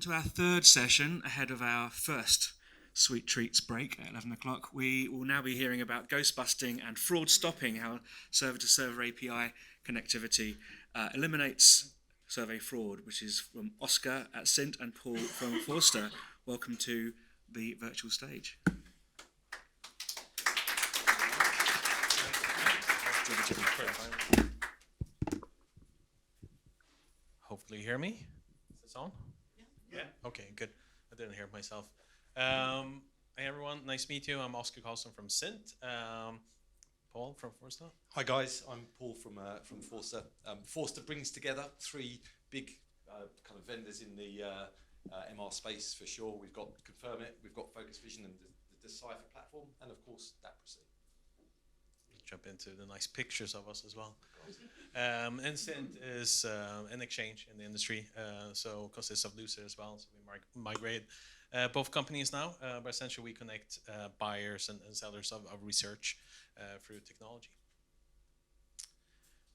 to our third session ahead of our first sweet treats break at 11 o'clock. We will now be hearing about ghost busting and fraud stopping, how server-to-server API connectivity eliminates survey fraud, which is from Oscar at Cint and Paul from Forster. Welcome to the virtual stage. Hopefully you hear me. Is this on? Yeah. Okay, good. I didn't hear it myself. Hey everyone, nice to meet you. I'm Oscar Carlsson from Cint. Paul from Forster. Hi guys, I'm Paul from Forster. Forster brings together three big kind of vendors in the MR space for sure. We've got Confirm It, we've got Focus Vision and the Decipher platform, and of course Dapracy. Jump into the nice pictures of us as well. And Cint is an exchange in the industry, so consists of Lucid as well. So we migrate both companies now, but essentially we connect buyers and sellers of research through technology.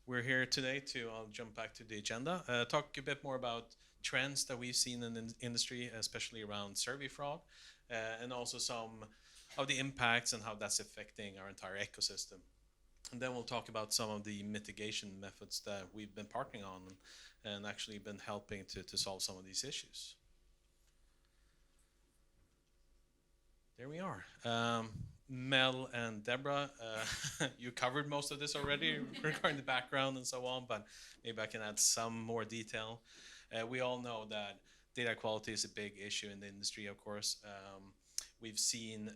We're here today I'll jump back to the agenda, talk a bit more about trends that we've seen in the industry, especially around survey fraud, and also some of the impacts and how that's affecting our entire ecosystem. And then we'll talk about some of the mitigation methods that we've been partnering on and actually been helping to solve some of these issues. There we are. Mel and Deborah, you covered most of this already regarding the background and so on, but maybe I can add some more detail. We all know that data quality is a big issue in the industry, of course. We've seen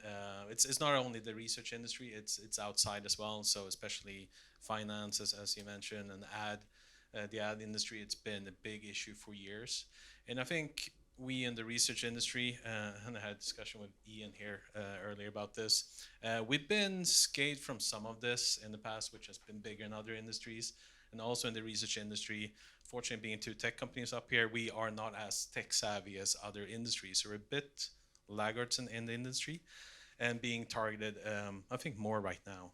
it's not only the research industry, it's outside as well. So especially finance, as you mentioned, and the ad industry, it's been a big issue for years. And I think we in the research industry, and I had a discussion with Ian here earlier about this, we've been scathed from some of this in the past, which has been bigger in other industries. And also in the research industry, fortunately being two tech companies up here, we are not as tech savvy as other industries. So we're a bit laggards in the industry and being targeted, I think, more right now.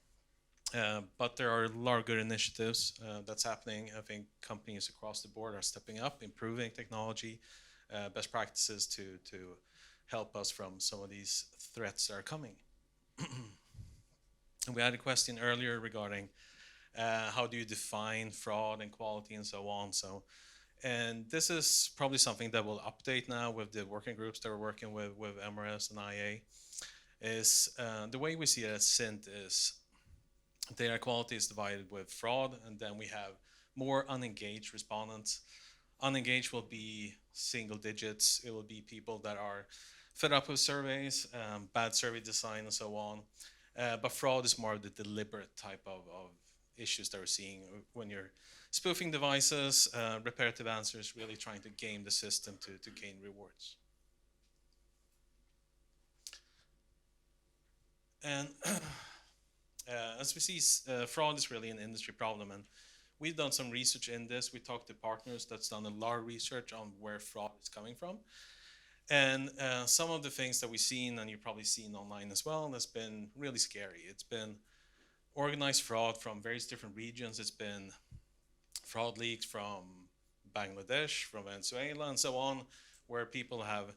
But there are a lot of good initiatives that's happening. I think companies across the board are stepping up, improving technology, best practices to help us from some of these threats that are coming. We had a question earlier regarding how do you define fraud and quality and so on. And this is probably something that will update now with the working groups that we're working with MRS and IA. Is the way we see it at Cint is data quality is divided with fraud, and then we have more unengaged respondents. Unengaged will be single digits. It will be people that are fed up with surveys, bad survey design, and so on. But fraud is more of the deliberate type of issues that we're seeing when you're spoofing devices, repetitive answers, really trying to game the system to gain rewards. And as we see, fraud is really an industry problem. And we've done some research in this. We talked to partners that's done a lot of research on where fraud is coming from. And some of the things that we've seen, and you've probably seen online as well, has been really scary. It's been organized fraud from various different regions. It's been fraud leaks from Bangladesh, from Venezuela, and so on, where people have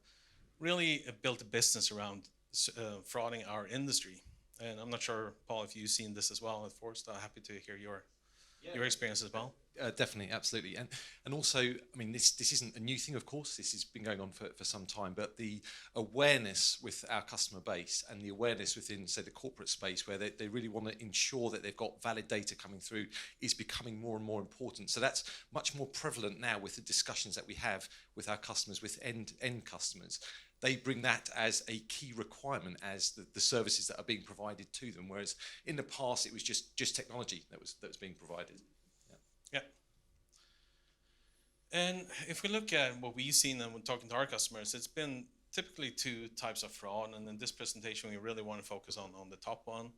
really built a business around frauding our industry. And I'm not sure, Paul, if you've seen this as well at Forster. Happy to hear your experience as well. Definitely, absolutely. And also, I mean, this isn't a new thing, of course. This has been going on for some time, but the awareness with our customer base and the awareness within, say, the corporate space, where they really want to ensure that they've got valid data coming through, is becoming more and more important. So that's much more prevalent now with the discussions that we have with our customers, with end customers. They bring that as a key requirement as the services that are being provided to them, whereas in the past it was just technology that was being provided. Yeah. And if we look at what we've seen and when talking to our customers, it's been typically two types of fraud. And in this presentation, we really want to focus on the top one,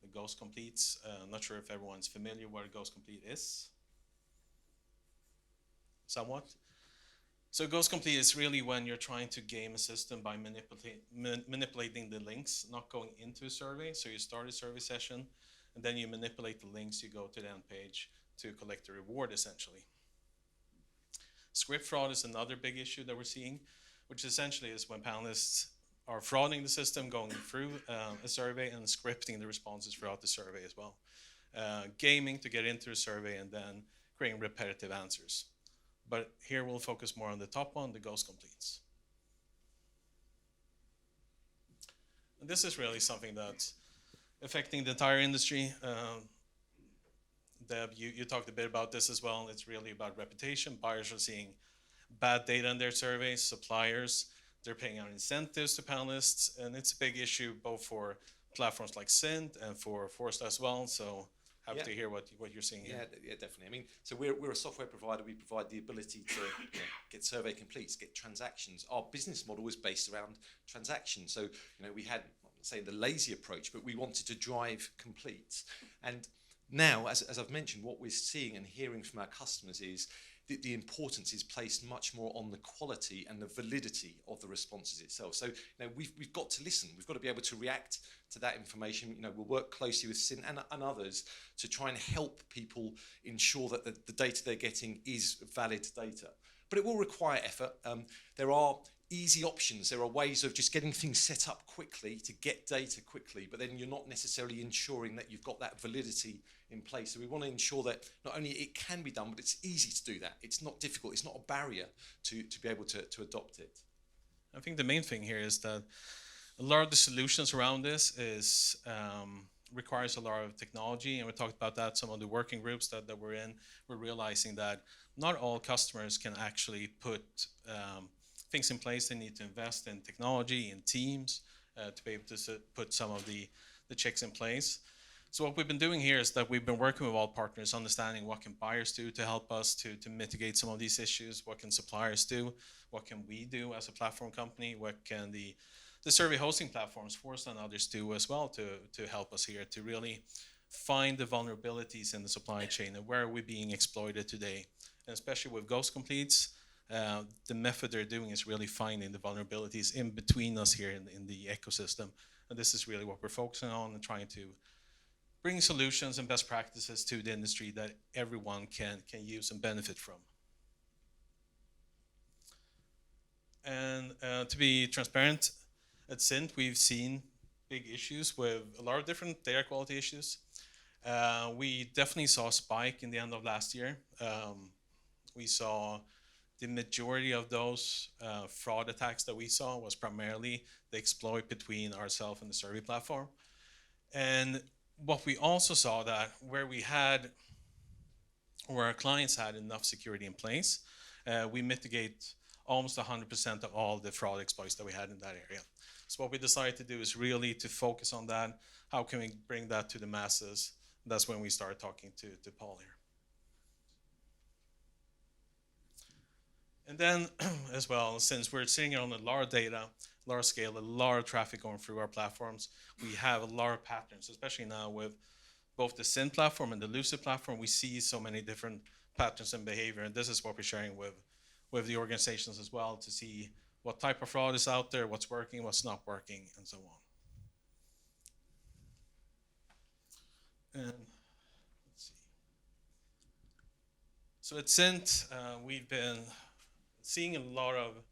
the ghost completes. I'm not sure if everyone's familiar what a ghost complete is. Somewhat. So ghost complete is really when you're trying to game a system by manipulating the links, not going into a survey. So you start a survey session, and then you manipulate the links. You go to the end page to collect the reward, essentially. Script fraud is another big issue that we're seeing, which essentially is when panelists are frauding the system, going through a survey and scripting the responses throughout the survey as well. Gaming to get into the survey and then creating repetitive answers. But here we'll focus more on the top one, the ghost completes. And this is really something that's affecting the entire industry. Deb, you talked a bit about this as well. It's really about reputation. Buyers are seeing bad data in their surveys, suppliers, they're paying out incentives to panelists, and it's a big issue both for platforms like Cint and for Forrester as well. So happy to hear what you're seeing here. Yeah, definitely. I mean, so we're a software provider. We provide the ability to get survey completes, get transactions. Our business model is based around transactions. So we had, say, the lazy approach, but we wanted to drive completes. And now, as I've mentioned, what we're seeing and hearing from our customers is the importance is placed much more on the quality and the validity of the responses itself. So we've got to listen. We've got to be able to react to that information. We'll work closely with Cint and others to try and help people ensure that the data they're getting is valid data. But it will require effort. There are easy options. There are ways of just getting things set up quickly to get data quickly, but then you're not necessarily ensuring that you've got that validity in place. So we want to ensure that not only it can be done, but it's easy to do that. It's not difficult. It's not a barrier to be able to adopt it. I think the main thing here is that a lot of the solutions around this is requires a lot of technology, and we talked about that. Some of the working groups that we're in, we're realizing that not all customers can actually put things in place. They need to invest in technology, in teams, to be able to put some of the checks in place. So what we've been doing here is that we've been working with all partners, understanding what can buyers do to help us to mitigate some of these issues, what can suppliers do, what can we do as a platform company, what can the survey hosting platforms, Forrester and others, do as well to help us here, to really find the vulnerabilities in the supply chain and where are we being exploited today. And especially with ghost completes, the method they're doing is really finding the vulnerabilities in between us here in the ecosystem. And this is really what we're focusing on and trying to bring solutions and best practices to the industry that everyone can use and benefit from. And to be transparent, at Cint, we've seen big issues with a lot of different data quality issues. We definitely saw a spike in the end of last year. We saw the majority of those fraud attacks that we saw was primarily the exploit between ourselves and the survey platform. And what we also saw that where our clients had enough security in place, we mitigate almost 100% of all the fraud exploits that we had in that area. So what we decided to do is really to focus on that. How can we bring that to the masses? That's when we started talking to Paul here. And then as well, since we're sitting on a lot of data, large scale, a lot of traffic going through our platforms, we have a lot of patterns, especially now with both the Cint platform and the Lucid platform. We see so many different patterns and behavior, and this is what we're sharing with the organizations as well, to see what type of fraud is out there, what's working, what's not working, and so on. And let's see. So at Cint, we've been seeing a lot of,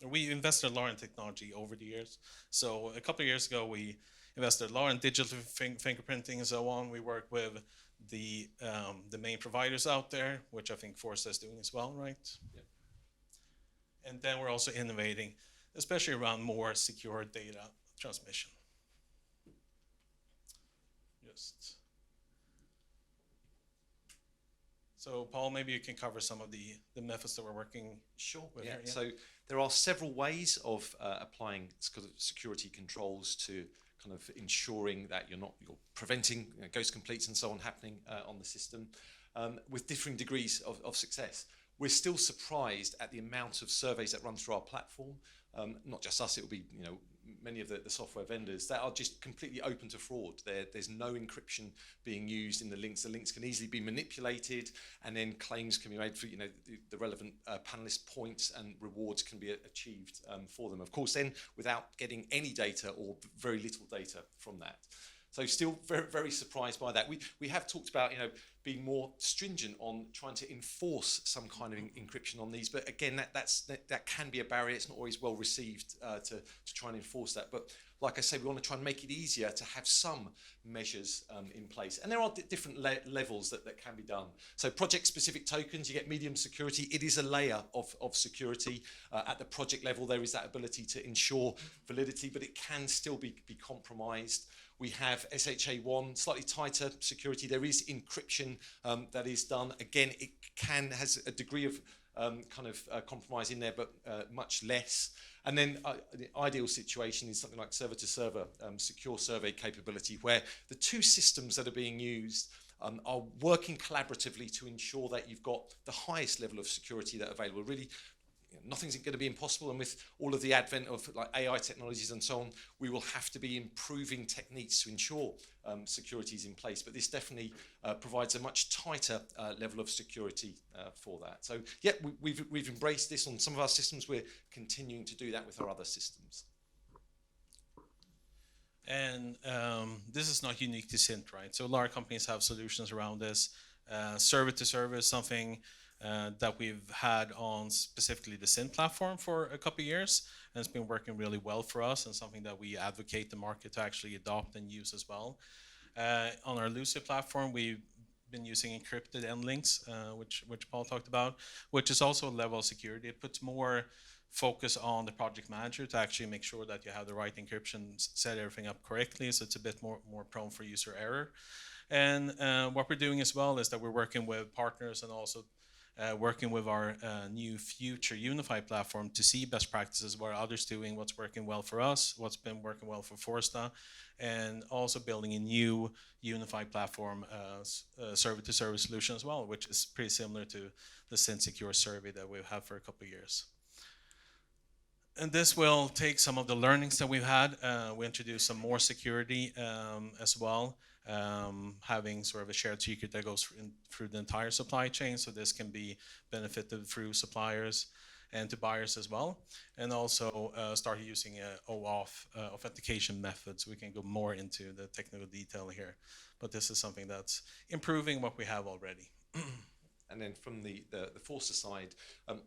we invested a lot in technology over the years. So a couple of years ago, we invested a lot in digital fingerprinting and so on. We work with the main providers out there, which I think Forrester is doing as well, right? Yeah. And then we're also innovating, especially around more secure data transmission. So Paul, maybe you can cover some of the methods that we're working with here. So there are several ways of applying security controls to kind of ensuring that you're preventing ghost completes and so on happening on the system with differing degrees of success. We're still surprised at the amount of surveys that run through our platform. Not just us, it will be many of the software vendors that are just completely open to fraud. There's no encryption being used in the links. The links can easily be manipulated, and then claims can be made for the relevant panelist points, and rewards can be achieved for them. Of course, then without getting any data or very little data from that. So still very, very surprised by that. We have talked about, being more stringent on trying to enforce some kind of encryption on these, but again, that can be a barrier. It's not always well received to try and enforce that. But like I say, we want to try and make it easier to have some measures in place. And there are different levels that can be done. So project-specific tokens, you get medium security. It is a layer of security. At the project level, there is that ability to ensure validity, but it can still be compromised. We have SHA-1, slightly tighter security. There is encryption that is done. Again, it has a degree of compromise in there, but much less. And then the ideal situation is something like server-to-server secure survey capability, where the two systems that are being used are working collaboratively to ensure that you've got the highest level of security that available. Really, nothing's going to be impossible, and with all of the advent of like AI technologies and so on, we will have to be improving techniques to ensure security is in place. But this definitely provides a much tighter level of security for that. So yeah, we've embraced this on some of our systems. We're continuing to do that with our other systems. And this is not unique to Cint, right? So a lot of companies have solutions around this. Server-to-server is something that we've had on specifically the Cint platform for a couple of years, and it's been working really well for us, and something that we advocate the market to actually adopt and use as well. On our Lucid platform, we've been using encrypted endlinks, which Paul talked about, which is also a level of security. It puts more focus on the project manager to actually make sure that you have the right encryption, set everything up correctly, so it's a bit more prone for user error. And what we're doing as well is that we're working with partners and also working with our new future unified platform to see best practices, what are others doing, what's working well for us, what's been working well for Forsta, and also building a new unified platform server-to-server solution as well, which is pretty similar to the Cint Secure Survey that we've had for a couple of years. And this will take some of the learnings that we've had. We introduce some more security as well, having sort of a shared secret that goes through the entire supply chain, so this can be benefited through suppliers and to buyers as well. And also start using OAuth authentication methods. We can go more into the technical detail here, but this is something that's improving what we have already. And then from the Forster side,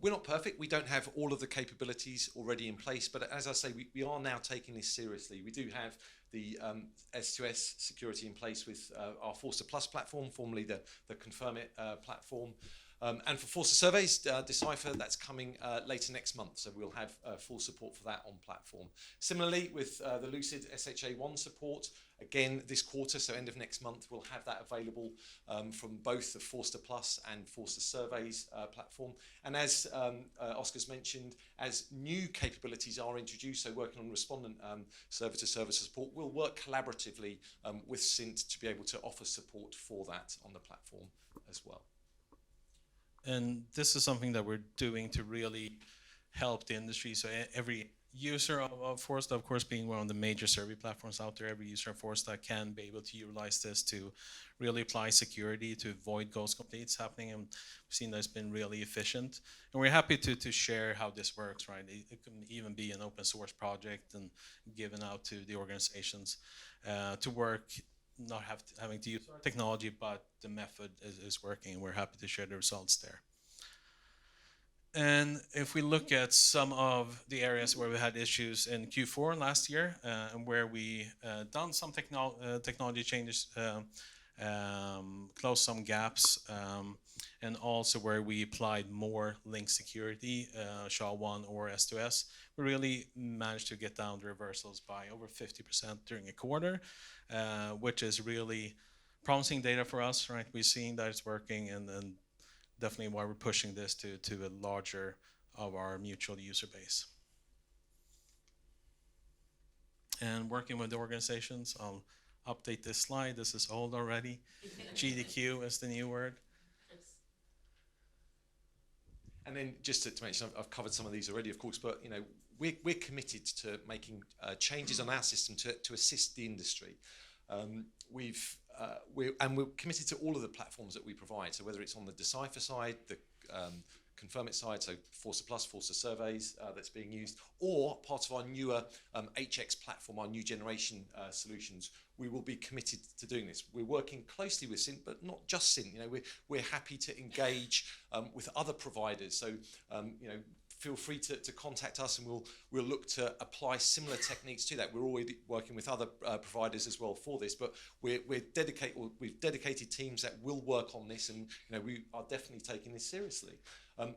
we're not perfect. We don't have all of the capabilities already in place, but as I say, we are now taking this seriously. We do have the S2S security in place with our Forster Plus platform, formerly the Confirm It platform. And for Forster Surveys, Decipher, that's coming later next month, so we'll have full support for that on platform. Similarly, with the Lucid SHA-1 support, again this quarter, so end of next month, we'll have that available from both the Forster Plus and Forster Surveys platform. And as Oscar's mentioned, as new capabilities are introduced, so working on respondent server-to-server support, we'll work collaboratively with Cint to be able to offer support for that on the platform as well. And this is something that we're doing to really help the industry. So every user of Forsta, of course, being one of the major survey platforms out there, every user of Forsta can be able to utilize this to really apply security to avoid ghost completes happening. And we've seen that it's been really efficient. And we're happy to share how this works, right? It can even be an open source project and given out to the organizations to work, not having to use our technology, but the method is working, and we're happy to share the results there. And if we look at some of the areas where we had issues in Q4 last year, and where we done some technology changes, closed some gaps, and also where we applied more link security, SHA-1 or S2S, we really managed to get down the reversals by over 50% during a quarter, which is really promising data for us, right? We're seeing that it's working, and definitely why we're pushing this to a larger of our mutual user base. And working with the organizations, I'll update this slide. This is old already. GDQ is the new word. And then just to mention, I've covered some of these already, of course, but we're committed to making changes on our system to assist the industry. We're committed to all of the platforms that we provide. So whether it's on the Decipher side, the confirm it side, so Forza Plus, Forza surveys that's being used, or part of our newer HX platform, our new generation solutions. We will be committed to doing this. We're working closely with Cint, but not just Cint. We're happy to engage with other providers. So feel free to contact us, and we'll look to apply similar techniques to that. We're already working with other providers as well for this, but we've dedicated teams that will work on this, and we are definitely taking this seriously.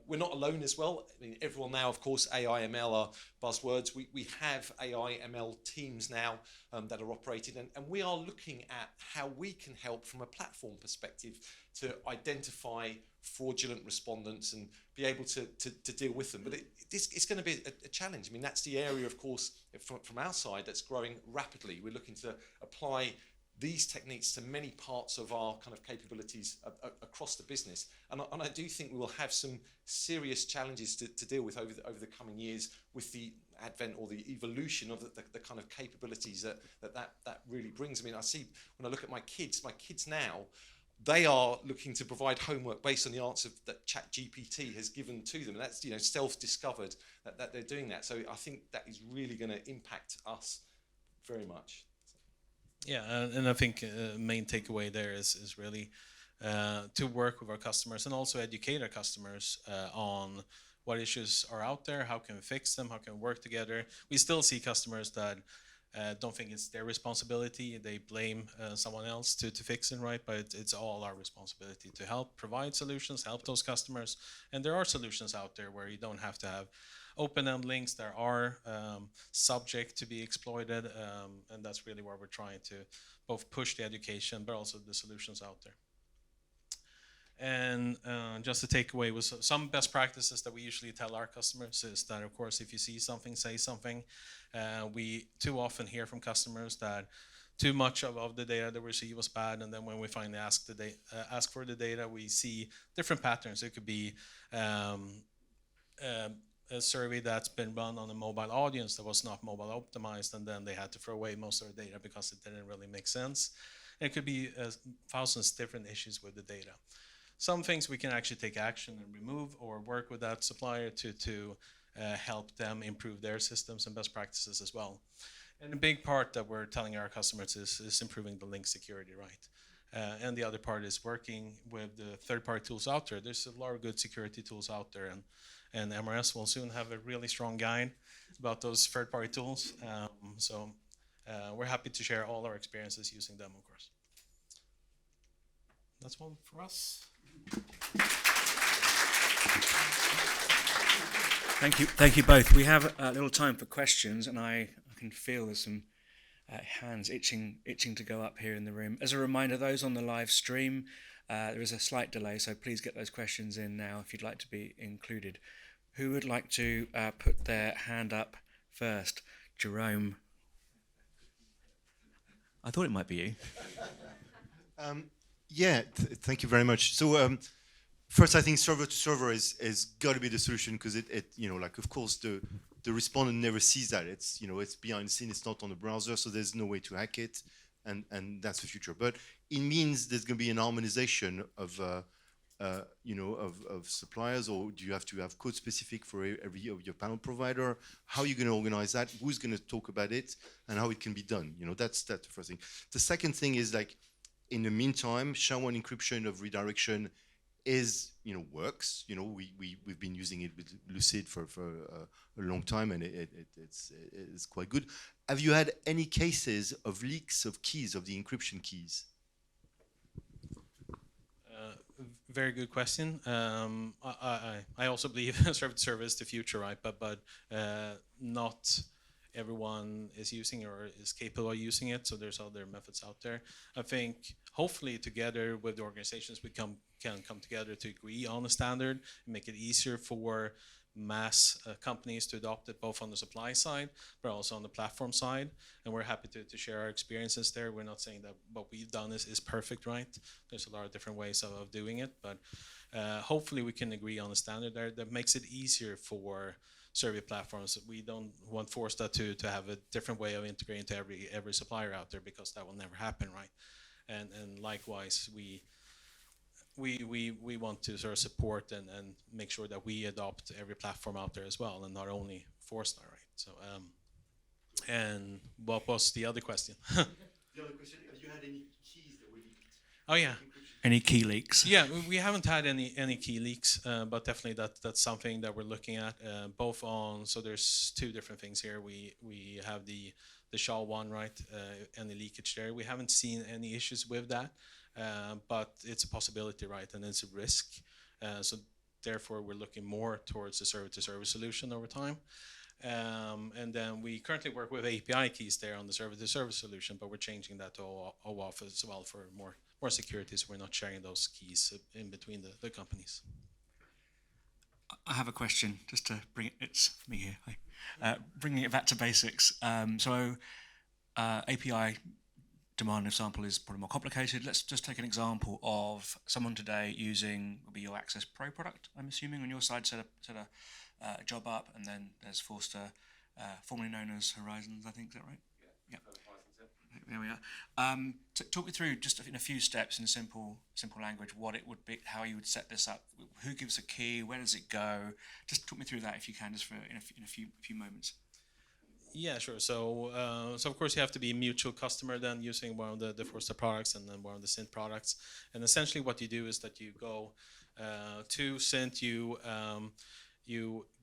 We're not alone as well. I mean, everyone now, of course, AI, ML are buzzwords. We have AI, ML teams now that are operated, and we are looking at how we can help from a platform perspective to identify fraudulent respondents and be able to deal with them. But it's going to be a challenge. I mean, that's the area, of course, from our side that's growing rapidly. We're looking to apply these techniques to many parts of our kind of capabilities across the business. And I do think we will have some serious challenges to deal with over the coming years with the advent or the evolution of the kind of capabilities that really brings. I mean, I see when I look at my kids now, they are looking to provide homework based on the answer that ChatGPT has given to them. And that's self-discovered that they're doing that. So I think that is really going to impact us very much. Yeah, and I think main takeaway there is really to work with our customers and also educate our customers on what issues are out there, how can we fix them, how can we work together. We still see customers that don't think it's their responsibility. They blame someone else to fix it, right? But it's all our responsibility to help provide solutions, help those customers. And there are solutions out there where you don't have to have open-end links. There are subject to be exploited, and that's really where we're trying to both push the education, but also the solutions out there. And just to take away with some best practices that we usually tell our customers is that, of course, if you see something, say something. We too often hear from customers that too much of the data that we receive was bad, and then when we finally ask for the data, we see different patterns. It could be a survey that's been run on a mobile audience that was not mobile optimized, and then they had to throw away most of the data because it didn't really make sense. And it could be thousands of different issues with the data. Some things we can actually take action and remove or work with that supplier to help them improve their systems and best practices as well. And a big part that we're telling our customers is improving the link security, right? And the other part is working with the third-party tools out there. There's a lot of good security tools out there, and MRS will soon have a really strong guide about those third-party tools. So we're happy to share all our experiences using them, of course. That's all for us. Thank you both. We have a little time for questions, and I can feel there's some hands itching to go up here in the room. As a reminder, those on the live stream, there is a slight delay, so please get those questions in now if you'd like to be included. Who would like to put their hand up first? Jerome. I thought it might be you. Thank you very much. So first, I think server-to-server is got to be the solution, because of course the respondent never sees that. It's behind the scene. It's not on the browser, so there's no way to hack it, and that's the future. But it means there's going to be an harmonization of suppliers, or do you have to have code specific for every of your panel provider? How are you going to organize that? Who's going to talk about it, and how it can be done? That's the first thing. The second thing is, in the meantime, SHA-1 encryption of redirection works. We've been using it with Lucid for a long time, and it's quite good. Have you had any cases of leaks of keys, of the encryption keys? Very good question. I also believe server-to-server is the future, right? But not everyone is using or is capable of using it, so there's other methods out there. I think hopefully together with the organizations we can come together to agree on a standard and make it easier for mass companies to adopt it, both on the supply side but also on the platform side, and we're happy to share our experiences there. We're not saying that what we've done is perfect, right? There's a lot of different ways of doing it, but hopefully we can agree on a standard there that makes it easier for survey platforms. We don't want Forsta to have a different way of integrating to every supplier out there, because that will never happen, right? And likewise, we want to sort of support and make sure that we adopt every platform out there as well, and not only Force, right? So, and what was the other question? The other question: have you had any keys that were leaked? Oh yeah. Any key leaks? Yeah, we haven't had any key leaks, but definitely that's something that we're looking at. Both on, so there's two different things here. We have the SHA-1, right? Any leakage there. We haven't seen any issues with that, but it's a possibility, right? And it's a risk. So therefore, we're looking more towards the server-to-server solution over time. And then we currently work with API keys there on the server-to-server solution, but we're changing that to OAuth as well for more security, so we're not sharing those keys in between the companies. I have a question just to bring it. It's me here. Hi. Bringing it back to basics. So API demand example is probably more complicated. Let's just take an example of someone today using will be your Access Pro product. I'm assuming on your side set a job up, and then there's Forster, formerly known as Horizons. I think, is that right? Yeah. There we are. Talk me through just in a few steps in simple language what it would be, how you would set this up, who gives a key, where does it go? Just talk me through that if you can, just for in a few moments. Yeah, sure. So of course you have to be a mutual customer then using one of the Forster products and then one of the Cint products. And essentially what you do is that you go to Cint, you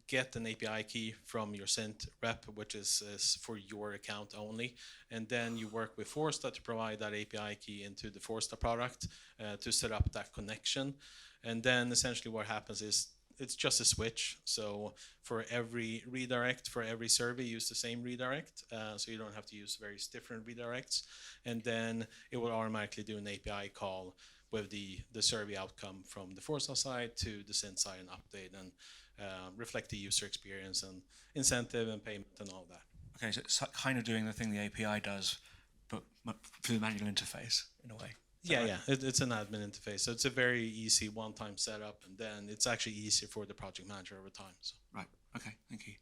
get an API key from your Cint rep, which is for your account only, and then you work with Forster to provide that API key into the Forster product to set up that connection. And then essentially what happens is it's just a switch. So for every redirect, for every server, use the same redirect, so you don't have to use various different redirects. And then it will automatically do an API call with the survey outcome from the Forster side to the Cint side and update and reflect the user experience and incentive and payment and all that. Okay, so it's kind of doing the thing the API does, but through the manual interface in a way. Yeah, right? yeah, it's an admin interface, so it's a very easy one-time setup, and then it's actually easier for the project manager over time. So. Right. Okay. Thank you.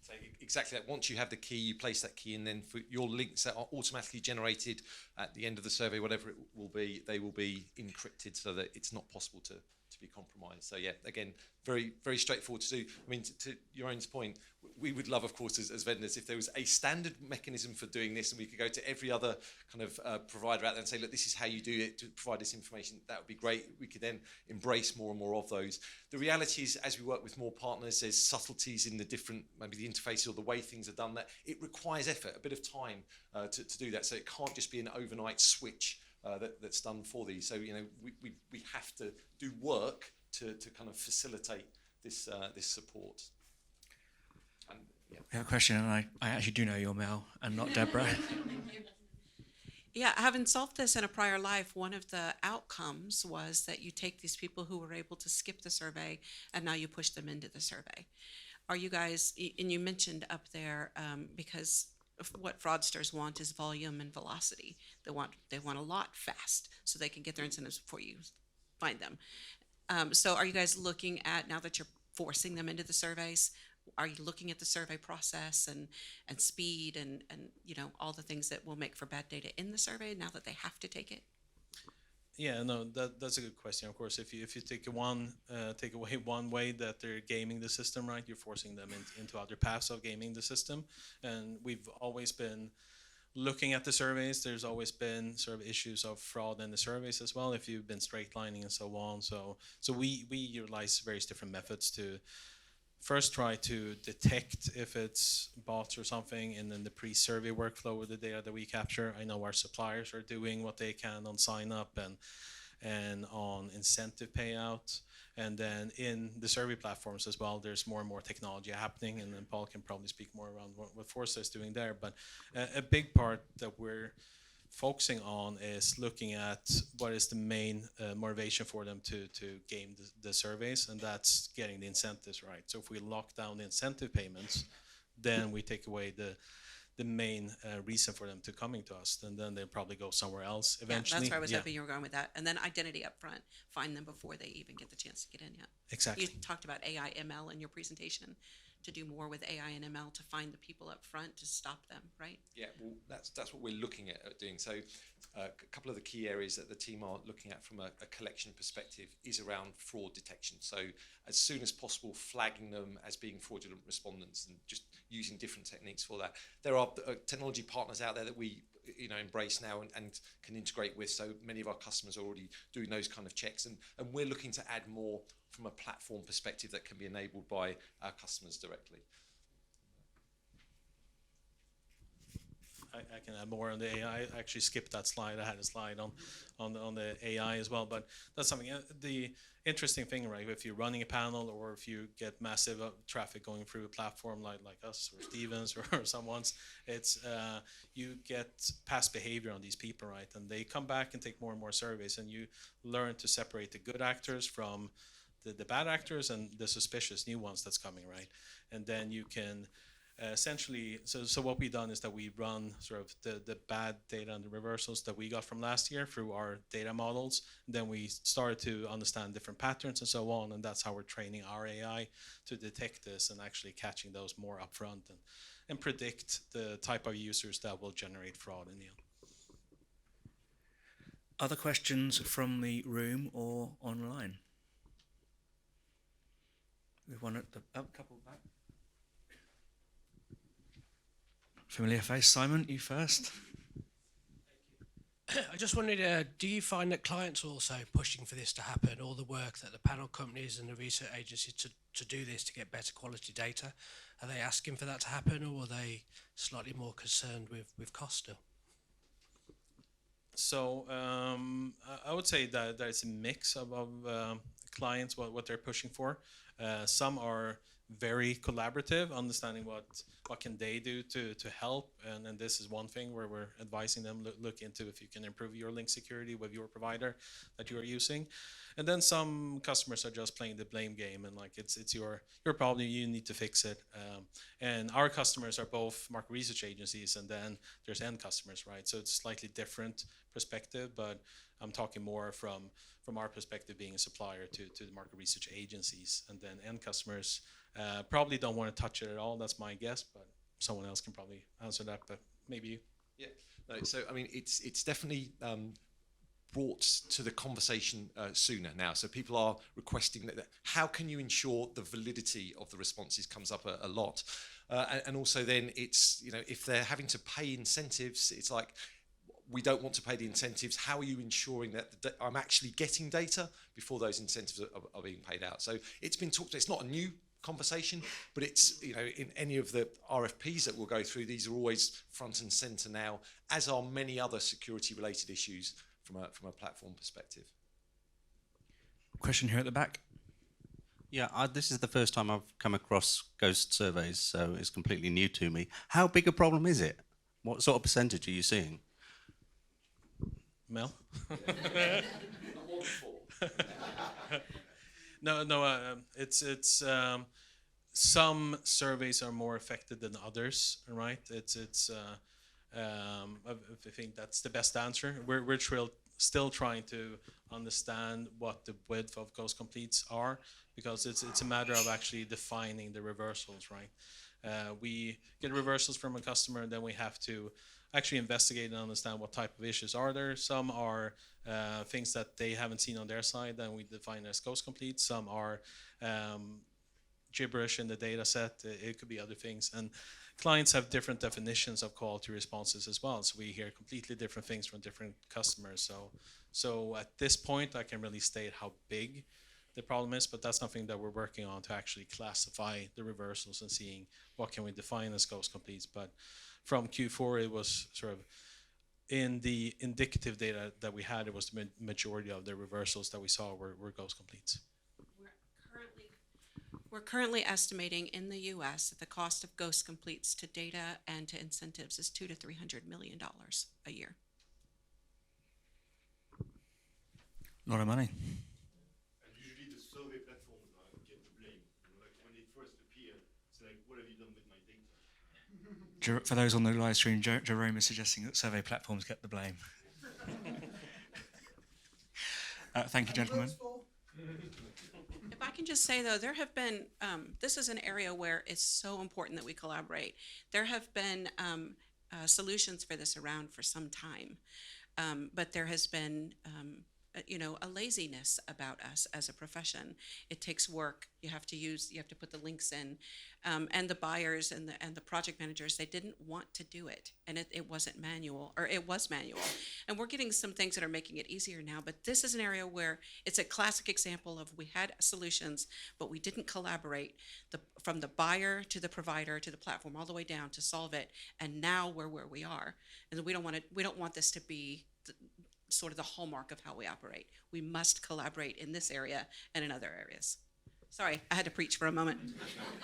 So exactly that. Once you have the key, you place that key, and then for your links that are automatically generated at the end of the survey, whatever it will be, they will be encrypted so that it's not possible to be compromised. So yeah, again, very, very straightforward to do. I mean, to your own point, we would love, of course, as vendors, if there was a standard mechanism for doing this, and we could go to every other kind of provider out there and say, look, this is how you do it, to provide this information. That would be great. We could then embrace more and more of those. The reality is, as we work with more partners, there's subtleties in the different, maybe the interfaces or the way things are done, that it requires effort, a bit of time to do that. So it can't just be an overnight switch that's done for these. So, you know, we have to do work to kind of facilitate this support. And, yeah. We have a question, and I actually do know your Mel and not Deborah. Yeah, having solved this in a prior life, one of the outcomes was that you take these people who were able to skip the survey and now you push them into the survey. Are you guys, and you mentioned up there, because what fraudsters want is volume and velocity. They want a lot fast so they can get their incentives before you find them. So are you guys looking at, now that you're forcing them into the surveys, are you looking at the survey process and speed and you know, all the things that will make for bad data in the survey now that they have to take it? Yeah, no, that's a good question. Of course, if you take away one way that they're gaming the system, right, you're forcing them into other paths of gaming the system. And we've always been looking at the surveys. There's always been sort of issues of fraud in the surveys as well, if you've been straightlining and so on. So we utilize various different methods to first try to detect if it's bots or something, and then the pre-survey workflow with the data that we capture. I know our suppliers are doing what they can on sign up and on incentive payout. And then in the survey platforms as well, there's more and more technology happening, and then Paul can probably speak more around what Forster is doing there. But a big part that we're focusing on is looking at what is the main motivation for them to game the surveys, and that's getting the incentives right. So if we lock down the incentive payments, then we take away the main reason for them to coming to us, and then they'll probably go somewhere else eventually. Yeah, that's where I was hoping you were going with that. And then identity up front, find them before they even get the chance to get in yet. Exactly. You talked about AI, ML in your presentation. to do more with AI and ML to find the people up front to stop them, right? Yeah, well, that's what we're looking at doing. So a couple of the key areas that the team are looking at from a collection perspective is around fraud detection. So as soon as possible, flagging them as being fraudulent respondents and just using different techniques for that. There are technology partners out there that we embrace now and can integrate with. So many of our customers are already doing those kind of checks, and we're looking to add more from a platform perspective that can be enabled by our customers directly. I can add more on the AI. I actually skipped that slide. I had a slide on the AI as well, but that's something. The interesting thing, right? If you're running a panel or if you get massive traffic going through a platform like us or Stevens or someone's, it's you get past behavior on these people, right? And they come back and take more and more surveys, and you learn to separate the good actors from the bad actors and the suspicious new ones that's coming, right? And then you can essentially, so what we've done is that we run sort of the bad data and the reversals that we got from last year through our data models. Then we started to understand different patterns and so on, and that's how we're training our AI to detect this and actually catching those more upfront and predict the type of users that will generate fraud in the end. Other questions from the room or online? We've one at the couple back. Familiar face, Simon, you first. I just wondered, do you find that clients are also pushing for this to happen, all the work that the panel companies and the research agencies to do this to get better quality data? Are they asking for that to happen, or are they slightly more concerned with cost still? So I would say that there's a mix of clients, what they're pushing for. Some are very collaborative, understanding what can they do to help, and this is one thing where we're advising them look into if you can improve your link security with your provider that you are using. And then some customers are just playing the blame game, and like it's your problem, you need to fix it. And our customers are both market research agencies, and then there's end customers, right? So it's slightly different perspective, but I'm talking more from our perspective being a supplier to the market research agencies, and then end customers probably don't want to touch it at all. That's my guess, but someone else can probably answer that, but maybe you. Yeah, no, so I mean, it's definitely brought to the conversation sooner now. So people are requesting that how can you ensure the validity of the responses comes up a lot. And also then it's, if they're having to pay incentives, it's like, we don't want to pay the incentives. How are you ensuring that I'm actually getting data before those incentives are being paid out? So it's been talked, it's not a new conversation, but it's, in any of the RFPs that we'll go through, these are always front and center now, as are many other security related issues from a platform perspective. Question here at the back. Yeah, this is the first time I've come across ghost surveys, so it's completely new to me. How big a problem is it? What sort of percentage are you seeing? Mel? No, it's some surveys are more affected than others, right? I think that's the best answer. We're still trying to understand what the width of ghost completes are, because it's a matter of actually defining the reversals, right? We get reversals from a customer, and then we have to actually investigate and understand what type of issues are there. Some are things that they haven't seen on their side, and we define as ghost complete. Some are gibberish in the data set. It could be other things. And clients have different definitions of quality responses as well. So we hear completely different things from different customers. So at this point, I can really state how big the problem is, but that's something that we're working on to actually classify the reversals and seeing what can we define as ghost completes. But from Q4, it was sort of in the indicative data that we had, it was the majority of the reversals that we saw were ghost completes. We're currently estimating in the U.S. that the cost of ghost completes to data and to incentives is $200 to $300 million a year. A lot of money. And usually the survey platforms get the blame. Like when it first appeared, it's like, what have you done with my data? For those on the live stream, Jerome is suggesting that survey platforms get the blame. Thank you, gentlemen. If I can just say though, there have been, this is an area where it's so important that we collaborate. There have been solutions for this around for some time, but there has been, a laziness about us as a profession. It takes work. You have to put the links in, and the buyers and the project managers, they didn't want to do it, and it wasn't manual, or it was manual. And we're getting some things that are making it easier now, but this is an area where it's a classic example of we had solutions, but we didn't collaborate from the buyer to the provider to the platform all the way down to solve it. And now we're where we are, and we don't want this to be sort of the hallmark of how we operate. We must collaborate in this area and in other areas. Sorry, I had to preach for a moment.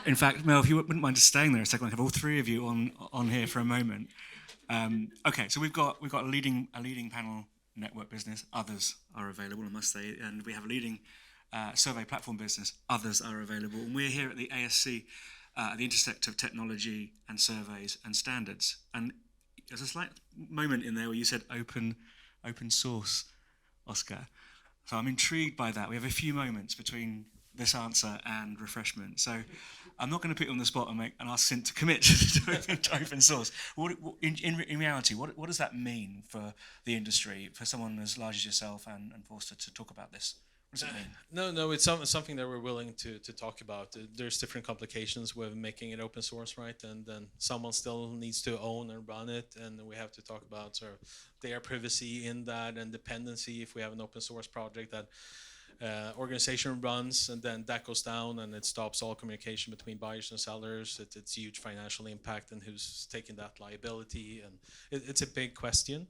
In fact, Mel, if you wouldn't mind just staying there a second, I have all three of you on here for a moment. Okay, so we've got a leading panel network business. Others are available, I must say, and we have a leading survey platform business. Others are available, and we're here at the ASC, at the intersect of technology and surveys and standards. And there's a slight moment in there where you said open source, Oscar. So I'm intrigued by that. We have a few moments between this answer and refreshment. So I'm not going to put you on the spot and ask Cint to commit to open source. In reality, what does that mean for the industry, for someone as large as yourself and Forster to talk about this? What does it mean? No, it's something that we're willing to talk about. There's different complications with making it open source, right? And then someone still needs to own and run it, and we have to talk about sort of their privacy in that and dependency. If we have an open source project that organization runs and then that goes down and it stops all communication between buyers and sellers, it's huge financial impact, and who's taking that liability, and it's a big question.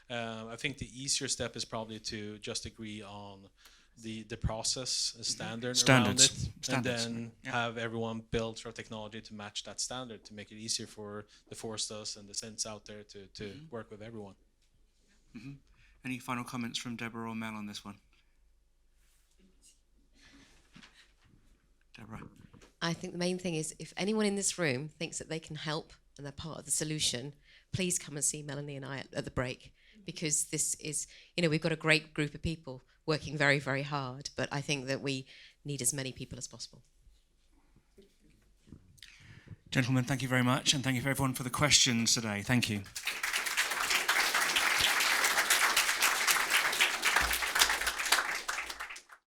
I think the easier step is probably to just agree on the process standards around it, and then have everyone build sort of technology to match that standard to make it easier for the Forsters and the Cints out there to work with everyone. Mm-hmm. Any final comments from Deborah or Mel on this one? Deborah. I think the main thing is, if anyone in this room thinks that they can help and they're part of the solution, please come and see Melanie and I at the break, because this is, we've got a great group of people working very, very hard, but I think that we need as many people as possible. Gentlemen, thank you very much, and thank you for everyone for the questions today. Thank you.